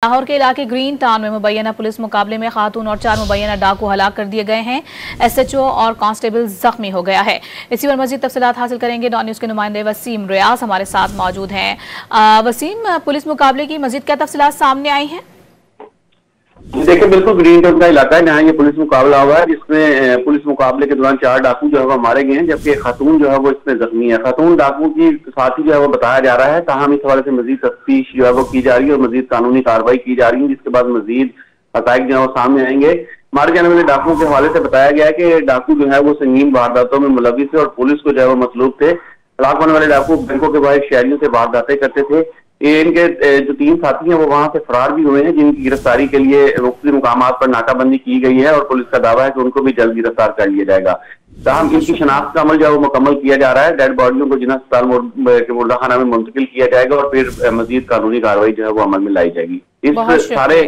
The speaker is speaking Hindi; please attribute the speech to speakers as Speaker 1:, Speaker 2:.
Speaker 1: लाहौर के इलाके ग्रीन टाउन में मुबैना पुलिस मुकाबले में खातून और 4 मुबैना डाकू हलाक कर दिए गए हैं। एसएचओ और कांस्टेबल जख्मी हो गया है। इसी पर मजीद तफसीलात हासिल करेंगे। डॉन न्यूज के नुमाइंदे वसीम रियाज हमारे साथ मौजूद हैं। वसीम, पुलिस मुकाबले की मजीद क्या तफसीलात सामने आई हैं?
Speaker 2: देखिए, बिल्कुल ग्रीन टाउन का इलाका है जहाँ ये पुलिस मुकाबला हुआ है, जिसमें पुलिस मुकाबले के दौरान 4 डाकू जो है वो मारे गए हैं, जबकि खातून जो है वो इसमें जख्मी है। खातून डाकू की साथी जो है वो बताया जा रहा है। ताहम इस हवाले से मजीद तफ्तीश जो है वो की जा रही है और मजीद कानूनी कार्रवाई की जा रही है, जिसके बाद मजीद हकायक जो है वो सामने आएंगे। मारे जाने वाले डाकुओं के हवाले से बताया गया है कि डाकू जो है वो संगीन वारदातों में मुलविस है और पुलिस को जो है वो मतलूब थे। हलाक होने वाले डाकू बैंकों के बाहर शहरियों से वारदातें करते थे। ये इनके जो 3 साथी हैं वो वहां से फरार भी हुए हैं, जिनकी गिरफ्तारी के लिए मुख्तलिफ मुकामात पर नाकाबंदी की गई है और पुलिस का दावा है कि उनको भी जल्द गिरफ्तार कर लिया जाएगा। ताहम इनकी शनाख्त का अमल जो है वो मुकम्मल किया जा रहा है। डेड बॉडियों को जिना अस्पताल के मुर्दाखाना में मुंतकिल किया जाएगा और फिर मजीद कानूनी कार्रवाई जो है वो अमल में लाई जाएगी। इस सारे